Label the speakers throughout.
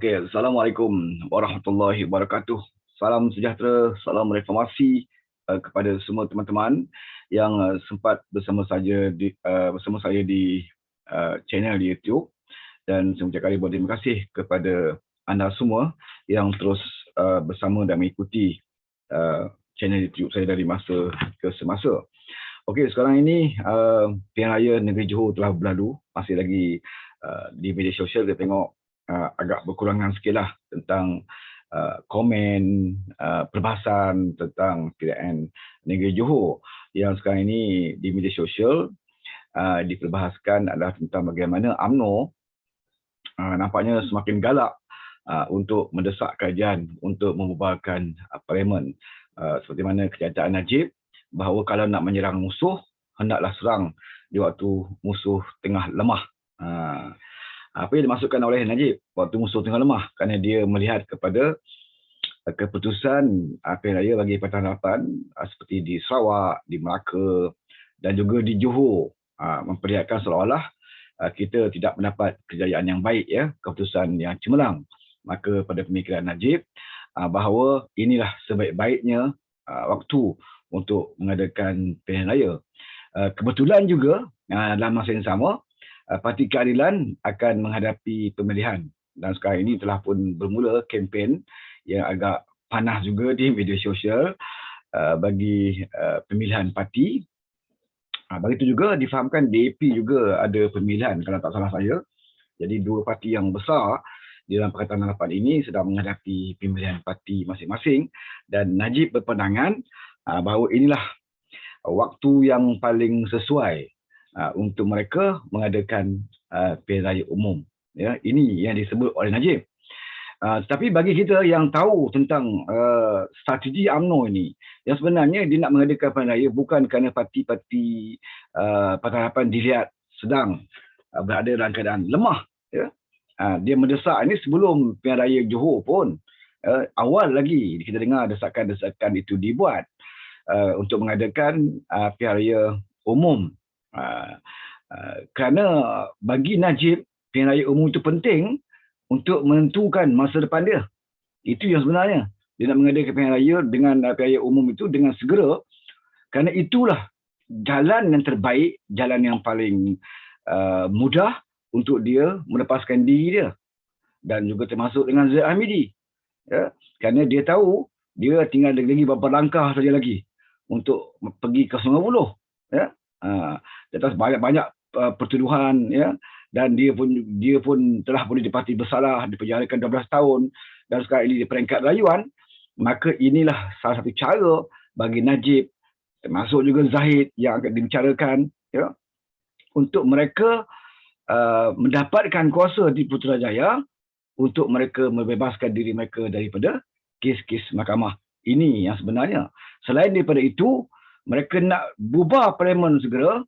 Speaker 1: Okey, Assalamualaikum warahmatullahi wabarakatuh. Salam sejahtera, salam reformasi kepada semua teman-teman yang sempat bersama saya di channel di YouTube, dan saya ucapkan ribuan terima kasih kepada anda semua yang terus bersama dan mengikuti channel YouTube saya dari masa ke semasa. Okey, sekarang ini Pilihan Raya Negeri Johor telah berlalu. Masih lagi di media sosial kita tengok agak berkurangan sikit lah tentang komen, perbahasan tentang pilihan negeri Johor. Yang sekarang ini di media sosial diperbahaskan adalah tentang bagaimana UMNO nampaknya semakin galak untuk mendesak kerajaan untuk membubarkan Parlimen. Seperti mana kenyataan Najib bahawa kalau nak menyerang musuh, hendaklah serang di waktu musuh tengah lemah. Apa yang dimaksudkan oleh Najib waktu musuh tengah lemah? Kerana dia melihat kepada keputusan pilihan raya bagi Pakatan Harapan seperti di Sarawak, di Melaka dan juga di Johor, memperlihatkan seolah-olah kita tidak mendapat kejayaan yang baik, ya, keputusan yang cemerlang. Maka pada pemikiran Najib bahawa inilah sebaik-baiknya waktu untuk mengadakan pilihan raya. Kebetulan juga dalam masa yang sama Parti Keadilan akan menghadapi pemilihan, dan sekarang ini telah pun bermula kempen yang agak panas juga di media sosial bagi pemilihan parti. Begitu juga difahamkan DAP juga ada pemilihan kalau tak salah saya. Jadi dua parti yang besar di dalam Pakatan Harapan ini sedang menghadapi pemilihan parti masing-masing, dan Najib berpandangan bahawa inilah waktu yang paling sesuai untuk mereka mengadakan pilihan raya umum. Ya, ini yang disebut oleh Najib. Tapi bagi kita yang tahu tentang strategi UMNO ini, yang sebenarnya dia nak mengadakan pilihan raya bukan kerana parti-parti Pakatan Harapan dilihat sedang berada dalam keadaan lemah. Ya. Dia mendesak ini sebelum pilihan raya Johor pun. Awal lagi kita dengar desakan-desakan itu dibuat untuk mengadakan pilihan raya umum. Kerana bagi Najib, pilihan raya umum itu penting untuk menentukan masa depan dia. Itu yang sebenarnya. Dia nak mengadakan pilihan raya dengan pilihan raya umum itu dengan segera, kerana itulah jalan yang terbaik, jalan yang paling mudah untuk dia melepaskan diri dia. Dan juga termasuk dengan Zaid Hamidi. Ya, kerana dia tahu dia tinggal lagi beberapa langkah saja lagi untuk pergi ke Sungai Buloh. Ya. Atas banyak-banyak pertuduhan, ya, dan dia pun telah boleh dipati bersalah, dipenjarakan 12 tahun, dan sekarang ini di peringkat rayuan. Maka inilah salah satu cara bagi Najib, termasuk juga Zahid yang akan dibicarakan, ya, untuk mereka mendapatkan kuasa di Putrajaya untuk mereka membebaskan diri mereka daripada kes-kes mahkamah. Ini yang sebenarnya. Selain daripada itu, mereka nak bubar Parlimen segera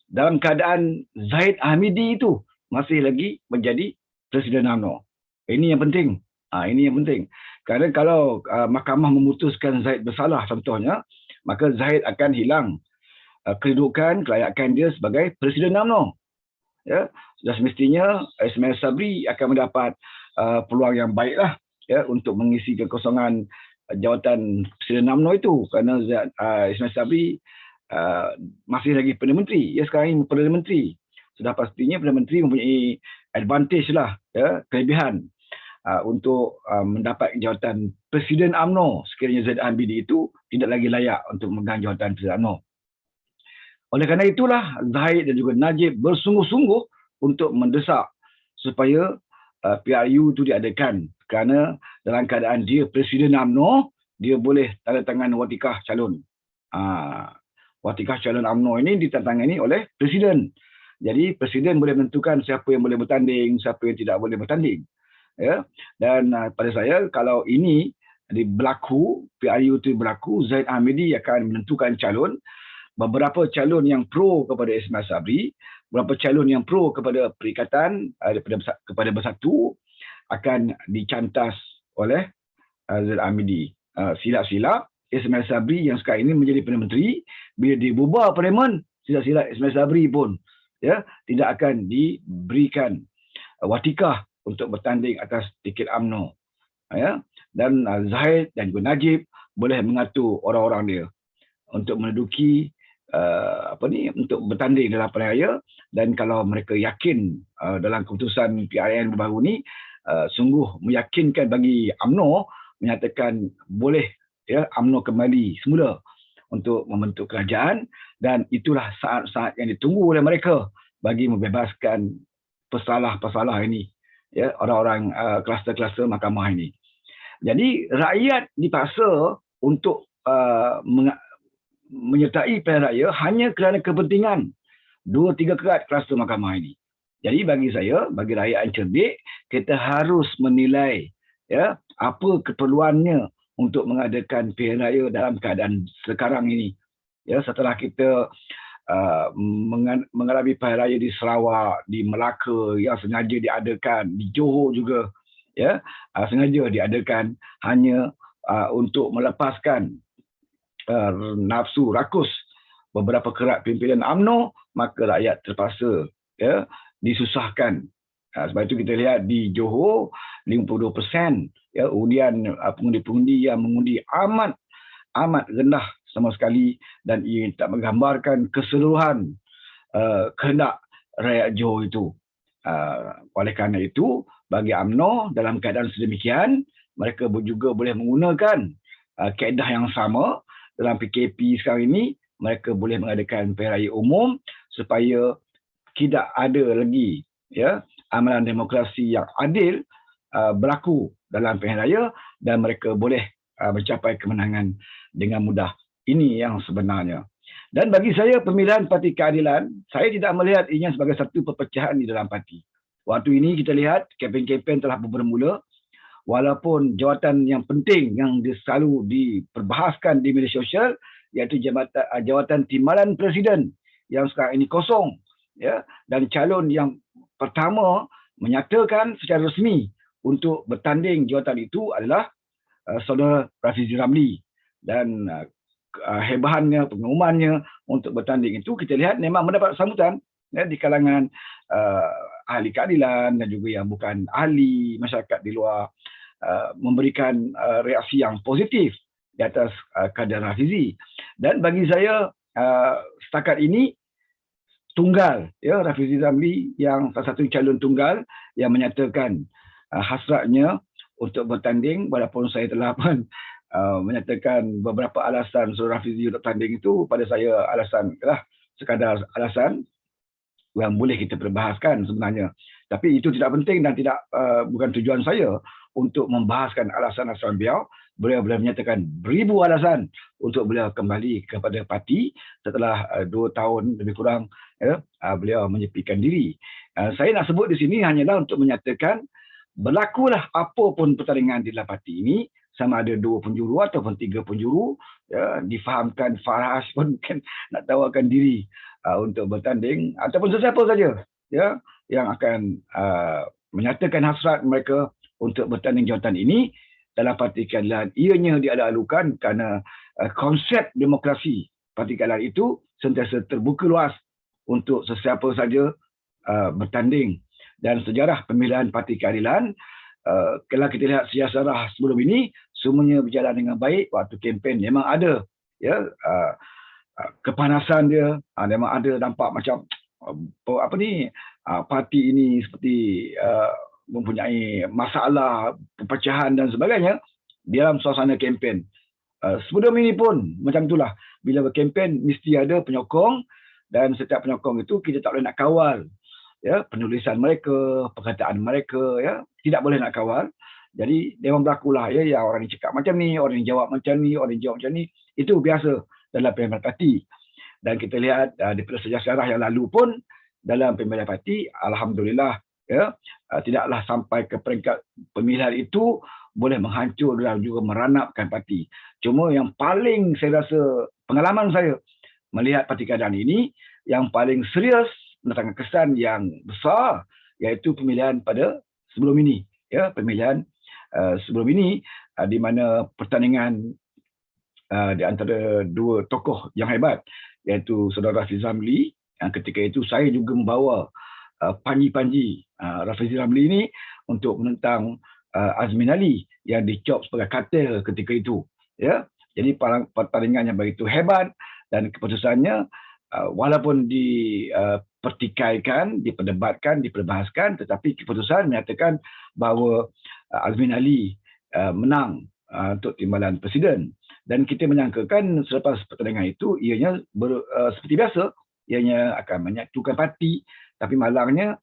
Speaker 1: dalam keadaan Zaid Hamidi itu masih lagi menjadi Presiden UMNO. Ini yang penting. Ini yang penting. Kerana kalau mahkamah memutuskan Zaid bersalah contohnya, maka Zaid akan hilang kedudukan, kelayakan dia sebagai Presiden UMNO. Ya, sudah semestinya Ismail Sabri akan mendapat peluang yang baiklah, ya, untuk mengisi kekosongan jawatan Presiden UMNO itu, kerana Ismail Sabri masih lagi Perdana Menteri. Ya, sekarang ini Perdana Menteri. Sudah pastinya Perdana Menteri mempunyai advantage lah, ya, kelebihan untuk mendapat jawatan Presiden UMNO sekiranya Zaid Hamidi itu tidak lagi layak untuk memegang jawatan Presiden UMNO. Oleh kerana itulah Zahid dan juga Najib bersungguh-sungguh untuk mendesak supaya PRU itu diadakan, kerana dalam keadaan dia Presiden UMNO, dia boleh tanda tangan watikah calon. Watikah calon UMNO ini ditandatangani oleh Presiden. Jadi Presiden boleh menentukan siapa yang boleh bertanding, siapa yang tidak boleh bertanding. Ya. Dan pada saya, kalau ini berlaku, PRU itu berlaku, Zaid Hamidi akan menentukan calon. Beberapa calon yang pro kepada Ismail Sabri, beberapa calon yang pro kepada Perikatan, kepada Bersatu, akan dicantas oleh Zaid Hamidi. Silap-silap Ismail Sabri yang sekarang ini menjadi Perdana Menteri, bila dibubar Parlimen, silap-silap Ismail Sabri pun, ya, tidak akan diberikan watikah untuk bertanding atas tiket UMNO, ya. Dan Zahid dan juga Najib boleh mengatur orang-orang dia untuk menduduki untuk bertanding dalam pilihan raya. Dan kalau mereka yakin dalam keputusan PRN baru ni sungguh meyakinkan bagi UMNO, menyatakan boleh UMNO kembali semula untuk membentuk kerajaan, dan itulah saat-saat yang ditunggu oleh mereka bagi membebaskan pesalah-pesalah ini, orang-orang kluster-kluster mahkamah ini. Jadi rakyat dipaksa untuk menyertai pilihan raya hanya kerana kepentingan 2-3 kerat kluster mahkamah ini. Jadi bagi saya, bagi rakyat yang cerdik, kita harus menilai apa keperluannya untuk mengadakan pilihan raya dalam keadaan sekarang ini. Setelah kita mengalami pilihan raya di Sarawak, di Melaka yang sengaja diadakan, di Johor juga sengaja diadakan hanya untuk melepaskan nafsu rakus beberapa kerat pimpinan UMNO, maka rakyat terpaksa disusahkan. Sebab itu kita lihat di Johor 52% undian pengundi-pengundi yang mengundi amat rendah sama sekali, dan ia tak menggambarkan keseluruhan kehendak rakyat Johor itu. Oleh kerana itu, bagi UMNO dalam keadaan sedemikian, mereka juga boleh menggunakan kaedah yang sama dalam PKP sekarang ini. Mereka boleh mengadakan pilihan raya umum supaya tidak ada lagi amalan demokrasi yang adil berlaku dalam pilihan raya, dan mereka boleh mencapai kemenangan dengan mudah. Ini yang sebenarnya. Dan bagi saya, pemilihan Parti Keadilan, saya tidak melihat ianya sebagai satu perpecahan di dalam parti. Waktu ini kita lihat kempen-kempen telah bermula, walaupun jawatan yang penting yang selalu diperbahaskan di media sosial, iaitu jawatan timbalan presiden yang sekarang ini kosong, dan calon yang pertama menyatakan secara resmi untuk bertanding jawatan itu adalah saudara Rafizi Ramli. Dan hebahannya, pengumumannya untuk bertanding itu kita lihat memang mendapat sambutan di kalangan ahli keadilan dan juga yang bukan ahli, masyarakat di luar, memberikan reaksi yang positif di atas kader Rafizi. Dan bagi saya, setakat ini tunggal, Rafizi Ramli yang salah satu calon tunggal yang menyatakan hasratnya untuk bertanding, walaupun saya telah pun menyatakan beberapa alasan saudara Rafizi untuk bertanding itu. Pada saya alasan sekadar alasan yang boleh kita perbahaskan sebenarnya. Tapi itu tidak penting dan bukan tujuan saya untuk membahaskan alasan-alasan beliau. Beliau boleh menyatakan beribu alasan untuk beliau kembali kepada parti setelah 2 tahun lebih kurang beliau menyepikan diri. Saya nak sebut di sini hanyalah untuk menyatakan berlakulah apa pun pertandingan di dalam parti ini, sama ada 2 penjuru ataupun 3 penjuru, difahamkan Farhas pun kan nak tawarkan diri untuk bertanding, ataupun sesiapa saja yang akan menyatakan hasrat mereka untuk bertanding jawatan ini dalam Parti Keadilan. Ianya diada-alukan kerana konsep demokrasi Parti Keadilan itu sentiasa terbuka luas untuk sesiapa saja bertanding. Dan sejarah pemilihan Parti Keadilan, kalau kita lihat sejarah sebelum ini, semuanya berjalan dengan baik. Waktu kempen memang ada kepanasan dia, memang ada nampak macam parti ini seperti mempunyai masalah, perpecahan dan sebagainya dalam suasana kempen. Sebelum ini pun macam itulah. Bila berkempen mesti ada penyokong, dan setiap penyokong itu kita tak boleh nak kawal penulisan mereka, perkataan mereka, tidak boleh nak kawal. Jadi memang berlakulah yang orang ni cakap macam ni, orang ni jawab macam ni, orang ni jawab macam ni. Itu biasa dalam pemilihan parti. Dan kita lihat daripada sejarah yang lalu pun dalam pemilihan parti, alhamdulillah tidaklah sampai ke peringkat pemilihan itu boleh menghancur dan juga meranapkan parti. Cuma yang paling saya rasa, pengalaman saya melihat Parti Keadilan ini, yang paling serius mendatangkan kesan yang besar, iaitu pemilihan pada sebelum ini. Pemilihan sebelum ini, di mana pertandingan di antara 2 tokoh yang hebat, iaitu saudara Rafizi Ramli, yang ketika itu saya juga membawa Panji Rafizi Ramli ini untuk menentang Azmin Ali yang dicop sebagai katil ketika itu. Ya, jadi pertandingan yang begitu hebat dan keputusannya walaupun dipertikaikan, diperdebatkan, diperbahaskan, tetapi keputusan menyatakan bahawa Azmin Ali menang untuk timbalan presiden. Dan kita menyangkakan selepas pertandingan itu ianya seperti biasa, ianya akan menyatukan parti, tapi malangnya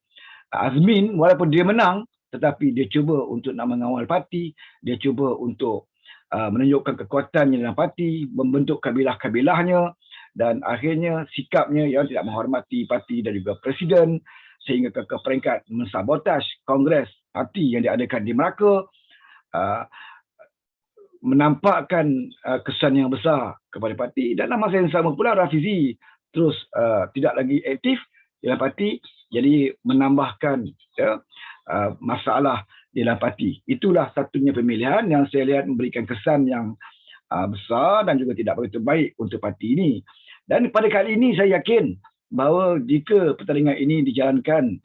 Speaker 1: Azmin walaupun dia menang tetapi dia cuba untuk nak mengawal parti, dia cuba untuk menunjukkan kekuatannya dalam parti, membentuk kabilah-kabilahnya dan akhirnya sikapnya yang tidak menghormati parti dan juga presiden sehingga ke peringkat mensabotaj kongres parti yang diadakan di Melaka, menampakkan kesan yang besar kepada parti dan dalam masa yang sama pula Rafizi terus tidak lagi aktif dalam parti, jadi menambahkan masalah di dalam parti. Itulah satunya pemilihan yang saya lihat memberikan kesan yang besar dan juga tidak begitu baik untuk parti ini. Dan pada kali ini saya yakin bahawa jika pertandingan ini dijalankan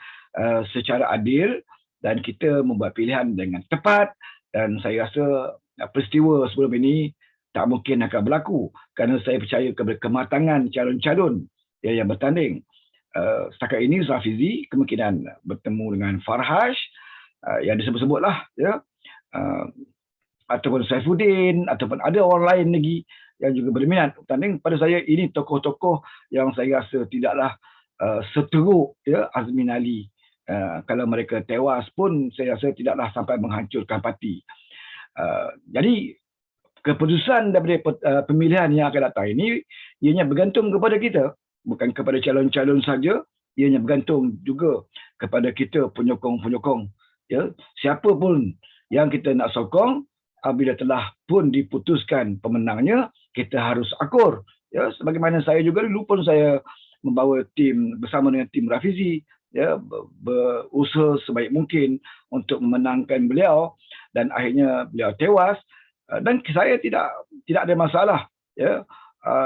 Speaker 1: secara adil dan kita membuat pilihan dengan tepat, dan saya rasa peristiwa sebelum ini tak mungkin akan berlaku kerana saya percaya kepada kematangan calon-calon yang bertanding. Setakat ini Rafizi kemungkinan bertemu dengan Farhaj yang disebut-sebutlah, ya, ataupun Saifuddin ataupun ada orang lain lagi yang juga berminat bertanding. Pada saya ini tokoh-tokoh yang saya rasa tidaklah seteruk ya Azmin Ali. Kalau mereka tewas pun saya rasa tidaklah sampai menghancurkan parti. Jadi keputusan daripada pemilihan yang akan datang ini ianya bergantung kepada kita, bukan kepada calon-calon saja, ianya bergantung juga kepada kita penyokong-penyokong. Ya, siapa pun yang kita nak sokong, apabila telah pun diputuskan pemenangnya, kita harus akur. Ya, sebagaimana saya juga dulu pun saya membawa tim bersama dengan tim Rafizi, ya, berusaha sebaik mungkin untuk memenangkan beliau dan akhirnya beliau tewas. Dan saya tidak ada masalah, ya,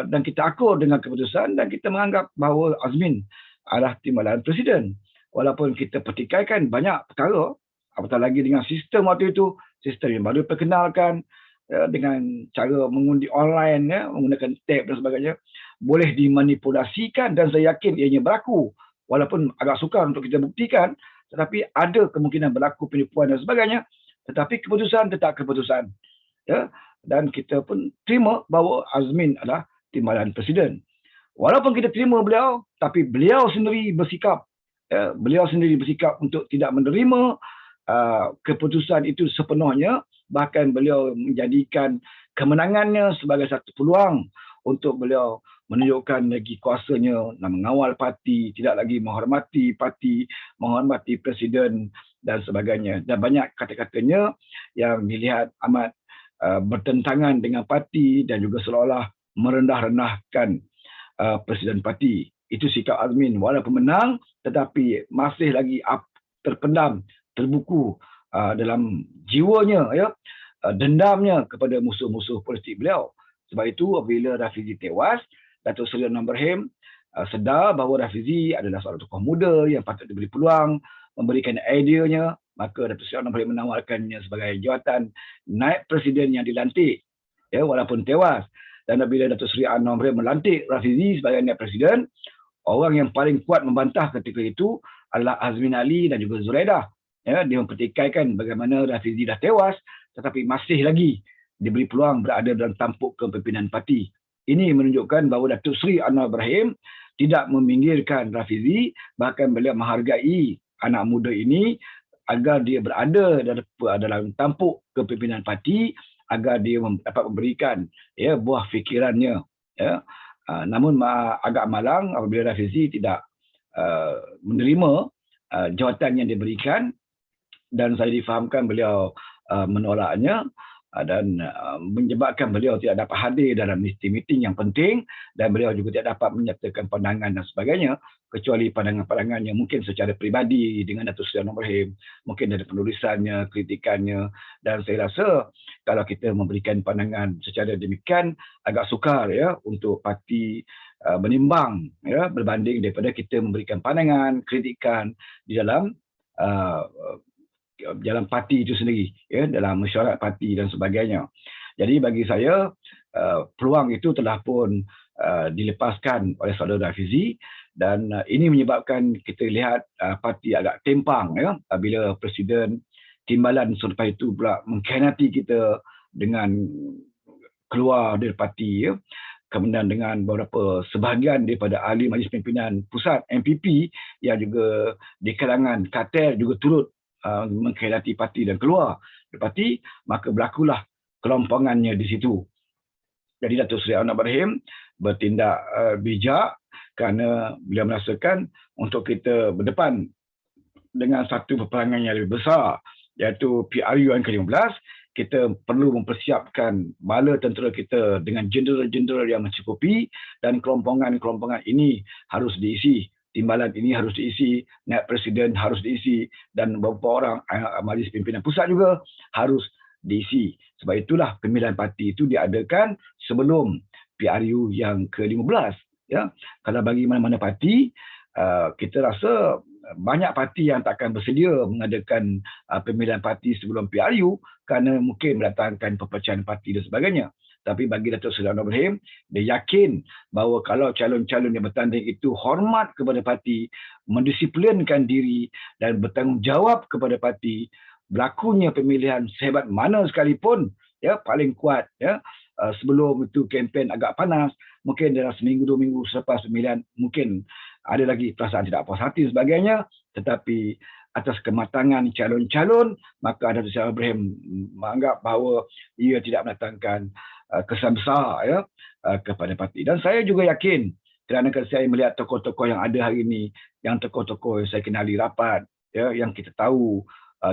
Speaker 1: dan kita akur dengan keputusan dan kita menganggap bahawa Azmin adalah timbalan presiden. Walaupun kita pertikaikan banyak perkara, apatah lagi dengan sistem waktu itu, sistem yang baru perkenalkan, dengan cara mengundi online, ya, menggunakan tab dan sebagainya, boleh dimanipulasikan dan saya yakin ianya berlaku. Walaupun agak sukar untuk kita buktikan, tetapi ada kemungkinan berlaku penipuan dan sebagainya, tetapi keputusan tetap keputusan. Ya, dan kita pun terima bahawa Azmin adalah timbalan presiden. Walaupun kita terima beliau, tapi beliau sendiri bersikap, beliau sendiri bersikap untuk tidak menerima keputusan itu sepenuhnya, bahkan beliau menjadikan kemenangannya sebagai satu peluang untuk beliau menunjukkan lagi kuasanya nak mengawal parti, tidak lagi menghormati parti, menghormati presiden dan sebagainya. Dan banyak kata-katanya yang dilihat amat bertentangan dengan parti dan juga seolah-olah merendah-rendahkan presiden parti. Itu sikap Azmin, walaupun menang tetapi masih lagi terpendam, terbuku dalam jiwanya, ya, dendamnya kepada musuh-musuh politik beliau. Sebab itu apabila Rafizi tewas, Datuk Seri Anwar Ibrahim sedar bahawa Rafizi adalah seorang tokoh muda yang patut diberi peluang, memberikan ideanya, maka Datuk Seri Anwar Ibrahim menawarkannya sebagai jawatan naib presiden yang dilantik, ya, walaupun tewas. Dan apabila Datuk Seri Anwar Ibrahim melantik Rafizi sebagai naib presiden, orang yang paling kuat membantah ketika itu adalah Azmin Ali dan juga Zuraidah. Ya, dia mempertikaikan bagaimana Rafizi dah tewas tetapi masih lagi diberi peluang berada dalam tampuk kepimpinan parti. Ini menunjukkan bahawa Datuk Seri Anwar Ibrahim tidak meminggirkan Rafizi, bahkan beliau menghargai anak muda ini agar dia berada dalam tampuk kepimpinan parti, agar dia dapat memberikan, ya, buah fikirannya. Ya. Namun agak malang apabila Rafizi tidak menerima jawatan yang diberikan, dan saya difahamkan beliau menolaknya dan menyebabkan beliau tidak dapat hadir dalam meeting-meeting yang penting, dan beliau juga tidak dapat menyatakan pandangan dan sebagainya, kecuali pandangan-pandangan yang mungkin secara peribadi dengan Datuk Seri Anwar Ibrahim, mungkin dari penulisannya, kritikannya. Dan saya rasa kalau kita memberikan pandangan secara demikian agak sukar, ya, untuk parti menimbang ya, berbanding daripada kita memberikan pandangan, kritikan di dalam dalam parti itu sendiri, ya, dalam mesyuarat parti dan sebagainya. Jadi bagi saya peluang itu telah pun dilepaskan oleh saudara Hafizi, dan ini menyebabkan kita lihat parti agak tempang ya, bila Presiden Timbalan selepas itu pula mengkhianati kita dengan keluar dari parti ya. Kemudian dengan beberapa sebahagian daripada ahli Majlis Pimpinan Pusat MPP yang juga di kalangan kartel juga turut mengkhianati parti dan keluar dari parti, maka berlakulah kelompongannya di situ. Jadi Datuk Seri Anwar Ibrahim bertindak bijak kerana beliau merasakan untuk kita berdepan dengan satu peperangan yang lebih besar, iaitu PRU yang ke-15, kita perlu mempersiapkan bala tentera kita dengan jeneral-jeneral yang mencukupi, dan kelompongan-kelompongan ini harus diisi. Timbalan ini harus diisi, naib presiden harus diisi, dan beberapa orang Majlis Pimpinan Pusat juga harus diisi. Sebab itulah pemilihan parti itu diadakan sebelum PRU yang ke-15. Ya. Kalau bagi mana-mana parti, kita rasa banyak parti yang takkan bersedia mengadakan pemilihan parti sebelum PRU kerana mungkin mendatangkan perpecahan parti dan sebagainya. Tapi bagi Datuk Seri Anwar Ibrahim, dia yakin bahawa kalau calon-calon yang bertanding itu hormat kepada parti, mendisiplinkan diri dan bertanggungjawab kepada parti, berlakunya pemilihan sehebat mana sekalipun, ya, paling kuat, ya, sebelum itu kempen agak panas, mungkin dalam seminggu 2 minggu selepas pemilihan mungkin ada lagi perasaan tidak puas hati dan sebagainya, tetapi atas kematangan calon-calon, maka Datuk Seri Anwar Ibrahim menganggap bahawa ia tidak mendatangkan kesan besar ya kepada parti. Dan saya juga yakin, kerana saya melihat tokoh-tokoh yang ada hari ini, yang tokoh-tokoh yang saya kenali rapat, ya, yang kita tahu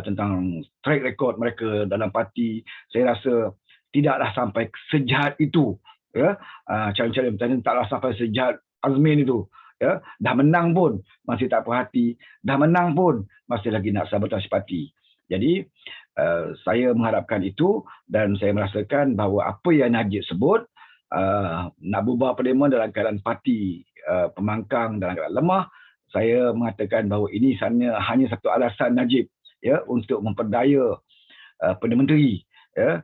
Speaker 1: tentang track record mereka dalam parti, saya rasa tidaklah sampai sejahat itu, ya. Calon-calon bertanding taklah sampai sejahat Azmin itu, ya. Dah menang pun masih tak puas hati, dah menang pun masih lagi nak sabotasi parti. Jadi saya mengharapkan itu, dan saya merasakan bahawa apa yang Najib sebut, nak bubar parlimen dalam keadaan parti pembangkang dalam keadaan lemah, saya mengatakan bahawa ini hanya satu alasan Najib, ya, untuk memperdaya Perdana Menteri, ya.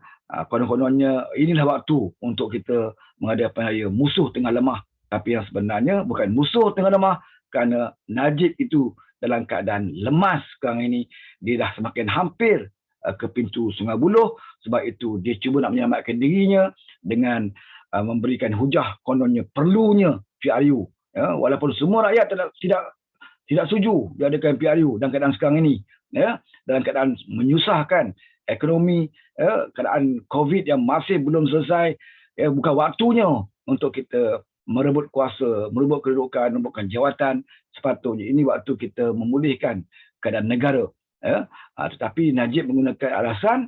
Speaker 1: Konon-kononnya inilah waktu untuk kita mengadakan raya musuh tengah lemah, tapi yang sebenarnya bukan musuh tengah lemah, kerana Najib itu dalam keadaan lemas sekarang ini. Dia dah semakin hampir ke pintu Sungai Buloh, sebab itu dia cuba nak menyelamatkan dirinya dengan memberikan hujah kononnya perlunya PRU, ya, walaupun semua rakyat tidak setuju diadakan PRU dalam keadaan sekarang ini, ya, dalam keadaan menyusahkan ekonomi, ya, keadaan COVID yang masih belum selesai, ya, bukan waktunya untuk kita merebut kuasa, merebut kedudukan, merebutkan jawatan. Sepatutnya ini waktu kita memulihkan keadaan negara, ya. Tetapi Najib menggunakan alasan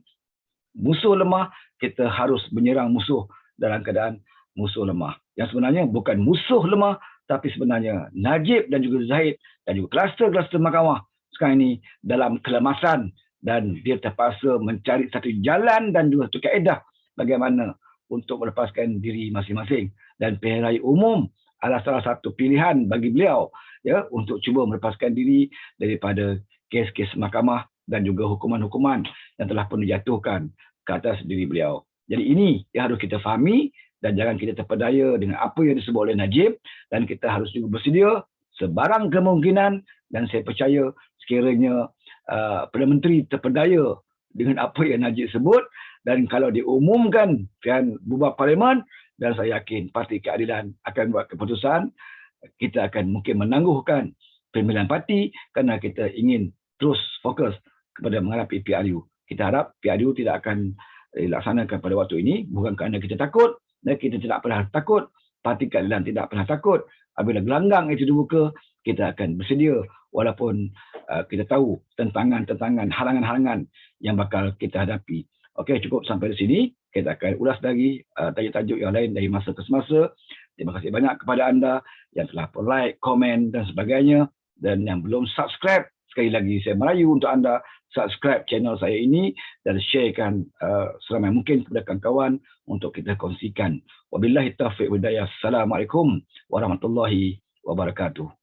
Speaker 1: musuh lemah, kita harus menyerang musuh dalam keadaan musuh lemah. Yang sebenarnya bukan musuh lemah, tapi sebenarnya Najib dan juga Zahid dan juga kluster-kluster mahkamah sekarang ini dalam kelemasan, dan dia terpaksa mencari satu jalan dan juga satu kaedah bagaimana untuk melepaskan diri masing-masing. Dan pilihan raya umum adalah salah satu pilihan bagi beliau, ya, untuk cuba melepaskan diri daripada kes-kes mahkamah dan juga hukuman-hukuman yang telah pun dijatuhkan ke atas diri beliau. Jadi ini yang harus kita fahami, dan jangan kita terpedaya dengan apa yang disebut oleh Najib, dan kita harus juga bersedia sebarang kemungkinan, dan saya percaya sekiranya Perdana Menteri terpedaya dengan apa yang Najib sebut, dan kalau diumumkan pilihan bubar parlimen, dan saya yakin Parti Keadilan akan buat keputusan, kita akan mungkin menangguhkan pemilihan parti kerana kita ingin terus fokus kepada menghadapi PRU. Kita harap PRU tidak akan dilaksanakan pada waktu ini, bukan kerana kita takut, dan kita tidak pernah takut, Parti Keadilan tidak pernah takut. Apabila gelanggang itu dibuka, kita akan bersedia, walaupun kita tahu tentangan-tentangan, halangan-halangan yang bakal kita hadapi. Okey, cukup sampai di sini. Kita akan ulas lagi tajuk-tajuk yang lain dari masa ke semasa. Terima kasih banyak kepada anda yang telah like, komen dan sebagainya, dan yang belum subscribe sekali lagi saya merayu untuk anda subscribe channel saya ini dan sharekan seramai mungkin kepada kawan-kawan untuk kita kongsikan. Wabillahi taufiq wal hidayah. Assalamualaikum warahmatullahi wabarakatuh.